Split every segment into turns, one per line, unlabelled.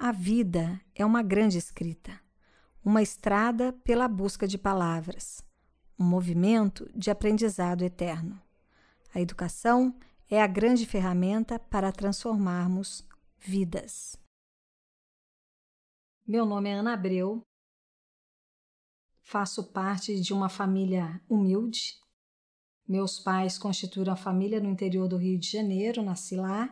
A vida é uma grande escrita, uma estrada pela busca de palavras, um movimento de aprendizado eterno. A educação é a grande ferramenta para transformarmos vidas. Meu nome é Ana Abreu, faço parte de uma família humilde. Meus pais constituíram a família no interior do Rio de Janeiro, nasci lá,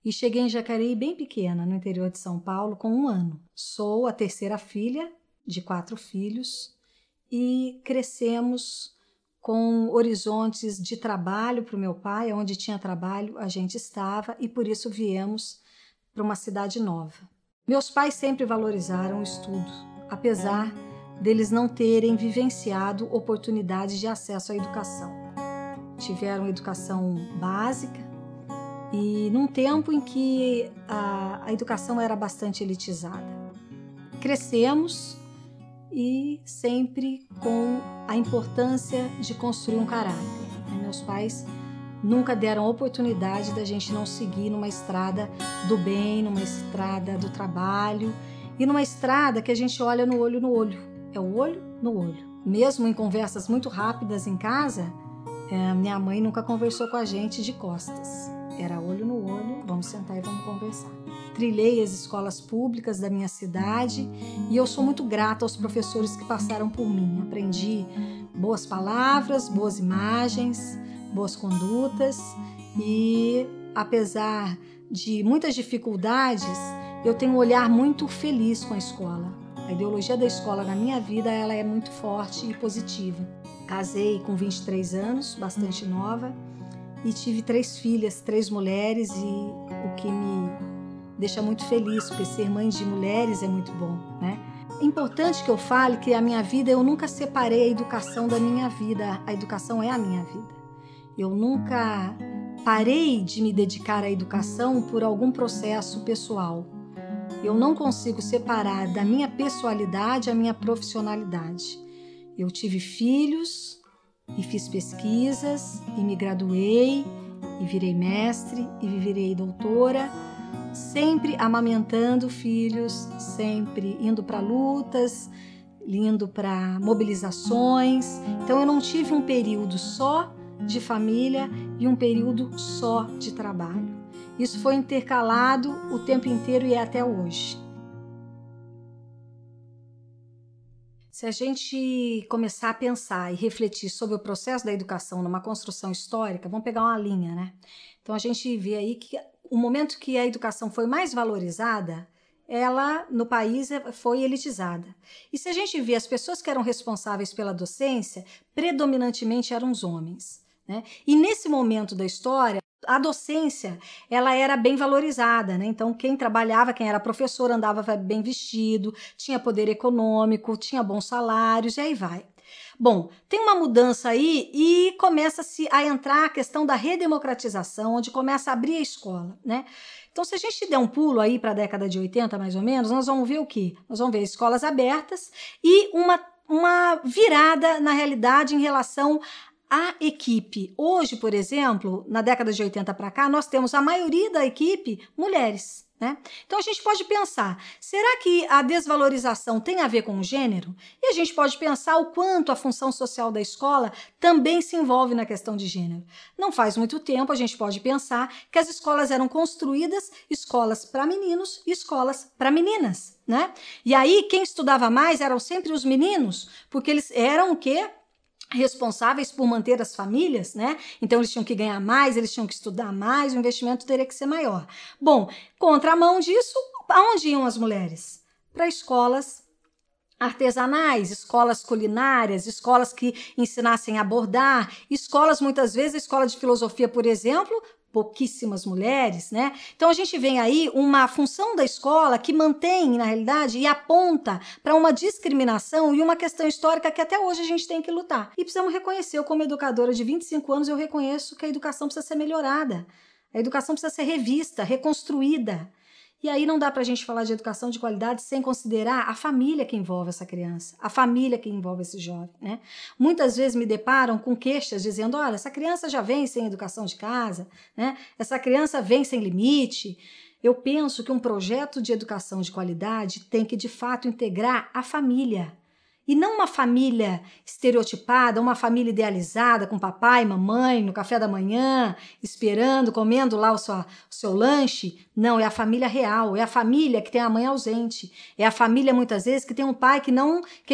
e cheguei em Jacareí bem pequena, no interior de São Paulo, com 1 ano. Sou a terceira filha de 4 filhos e crescemos com horizontes de trabalho para o meu pai. Onde tinha trabalho, a gente estava, e por isso viemos para uma cidade nova. Meus pais sempre valorizaram o estudo, apesar deles não terem vivenciado oportunidades de acesso à educação. Tiveram educação básica e num tempo em que a educação era bastante elitizada. Crescemos e sempre com a importância de construir um caráter. Meus pais nunca deram oportunidade da gente não seguir numa estrada do bem, numa estrada do trabalho e numa estrada que a gente olha no olho no olho. É o olho no olho. Mesmo em conversas muito rápidas em casa, minha mãe nunca conversou com a gente de costas. Era olho no olho, vamos sentar e vamos conversar. Trilhei as escolas públicas da minha cidade e eu sou muito grata aos professores que passaram por mim. Aprendi boas palavras, boas imagens, boas condutas e, apesar de muitas dificuldades, eu tenho um olhar muito feliz com a escola. A ideologia da escola na minha vida ela é muito forte e positiva. Casei com 23 anos, bastante nova, e tive 3 filhas, 3 mulheres, e o que me deixa muito feliz, porque ser mãe de mulheres é muito bom, né? É importante que eu fale que a minha vida, eu nunca separei a educação da minha vida. A educação é a minha vida. Eu nunca parei de me dedicar à educação por algum processo pessoal. Eu não consigo separar da minha pessoalidade a minha profissionalidade. Eu tive filhos e fiz pesquisas e me graduei e virei mestre e virei doutora, sempre amamentando filhos, sempre indo para lutas, indo para mobilizações. Então eu não tive um período só de família e um período só de trabalho. Isso foi intercalado o tempo inteiro e é até hoje. Se a gente começar a pensar e refletir sobre o processo da educação numa construção histórica, vamos pegar uma linha, né? Então a gente vê aí que o momento que a educação foi mais valorizada, ela no país foi elitizada. E se a gente vê as pessoas que eram responsáveis pela docência, predominantemente eram os homens, né? E nesse momento da história, a docência, ela era bem valorizada, né? Então, quem trabalhava, quem era professor, andava bem vestido, tinha poder econômico, tinha bons salários, e aí vai. Bom, tem uma mudança aí e começa-se a entrar a questão da redemocratização, onde começa a abrir a escola, né? Então, se a gente der um pulo aí para a década de 80, mais ou menos, nós vamos ver o quê? Nós vamos ver escolas abertas e uma virada, na realidade, em relação a equipe. Hoje, por exemplo, na década de 80 para cá, nós temos a maioria da equipe mulheres, né? Então a gente pode pensar, será que a desvalorização tem a ver com o gênero? E a gente pode pensar o quanto a função social da escola também se envolve na questão de gênero. Não faz muito tempo a gente pode pensar que as escolas eram construídas, escolas para meninos e escolas para meninas, né? E aí quem estudava mais eram sempre os meninos, porque eles eram o quê? Responsáveis por manter as famílias, né? Então eles tinham que ganhar mais, eles tinham que estudar mais, o investimento teria que ser maior. Bom, contramão disso, aonde iam as mulheres? Para escolas artesanais, escolas culinárias, escolas que ensinassem a bordar, escolas, muitas vezes, a escola de filosofia, por exemplo, pouquíssimas mulheres, né? Então a gente vem aí uma função da escola que mantém, na realidade, e aponta para uma discriminação e uma questão histórica que até hoje a gente tem que lutar. E precisamos reconhecer, eu como educadora de 25 anos, eu reconheço que a educação precisa ser melhorada, a educação precisa ser revista, reconstruída. E aí não dá para a gente falar de educação de qualidade sem considerar a família que envolve essa criança, a família que envolve esse jovem, né? Muitas vezes me deparam com queixas dizendo, olha, essa criança já vem sem educação de casa, né? Essa criança vem sem limite. Eu penso que um projeto de educação de qualidade tem que, de fato, integrar a família. E não uma família estereotipada, uma família idealizada com papai e mamãe no café da manhã, esperando, comendo lá o seu lanche. Não, é a família real, é a família que tem a mãe ausente, é a família muitas vezes que tem um pai que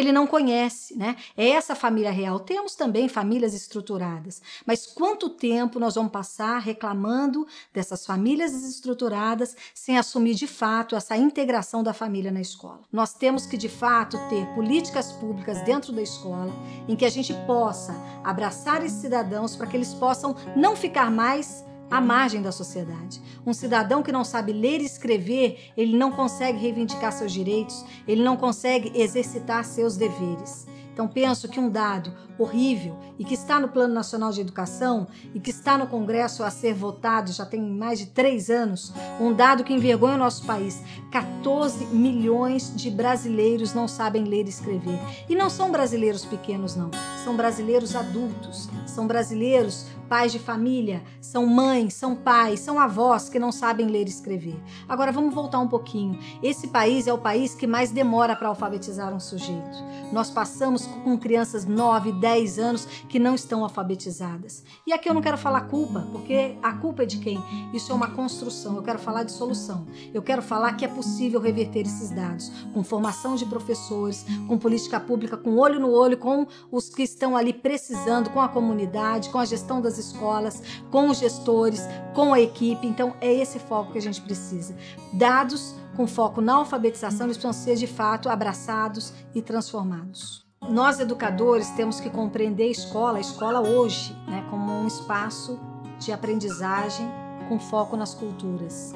ele não conhece, né? É essa família real. Temos também famílias estruturadas, mas quanto tempo nós vamos passar reclamando dessas famílias desestruturadas sem assumir de fato essa integração da família na escola? Nós temos que de fato ter políticas públicas dentro da escola em que a gente possa abraçar esses cidadãos para que eles possam não ficar mais à margem da sociedade. Um cidadão que não sabe ler e escrever, ele não consegue reivindicar seus direitos, ele não consegue exercitar seus deveres. Então penso que um dado horrível e que está no Plano Nacional de Educação e que está no Congresso a ser votado já tem mais de 3 anos, um dado que envergonha o nosso país. 14 milhões de brasileiros não sabem ler e escrever. E não são brasileiros pequenos, não. São brasileiros adultos, são brasileiros pais de família, são mães, são pais, são avós que não sabem ler e escrever. Agora vamos voltar um pouquinho. Esse país é o país que mais demora para alfabetizar um sujeito. Nós passamos com crianças 9, 10 anos que não estão alfabetizadas. E aqui eu não quero falar culpa, porque a culpa é de quem? Isso é uma construção. Eu quero falar de solução. Eu quero falar que é possível reverter esses dados com formação de professores, com política pública, com olho no olho, com os que estão ali precisando, com a comunidade, com a gestão das escolas, com os gestores, com a equipe. Então é esse foco que a gente precisa. Dados com foco na alfabetização, eles precisam ser de fato abraçados e transformados. Nós educadores temos que compreender a escola hoje, né, como um espaço de aprendizagem com foco nas culturas.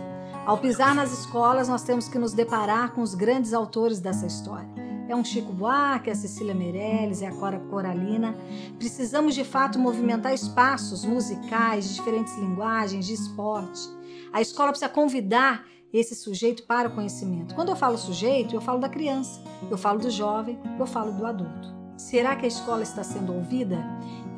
Ao pisar nas escolas, nós temos que nos deparar com os grandes autores dessa história. É um Chico Buarque, é a Cecília Meirelles, é a Cora Coralina. Precisamos, de fato, movimentar espaços musicais, de diferentes linguagens, de esporte. A escola precisa convidar esse sujeito para o conhecimento. Quando eu falo sujeito, eu falo da criança, eu falo do jovem, eu falo do adulto. Será que a escola está sendo ouvida?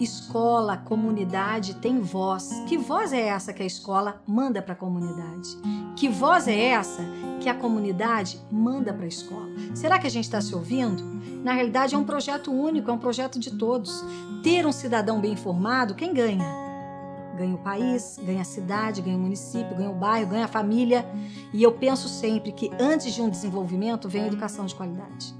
Escola, comunidade tem voz. Que voz é essa que a escola manda para a comunidade? Que voz é essa que a comunidade manda para a escola? Será que a gente está se ouvindo? Na realidade é um projeto único, é um projeto de todos. Ter um cidadão bem informado, quem ganha? Ganha o país, ganha a cidade, ganha o município, ganha o bairro, ganha a família. E eu penso sempre que antes de um desenvolvimento vem a educação de qualidade.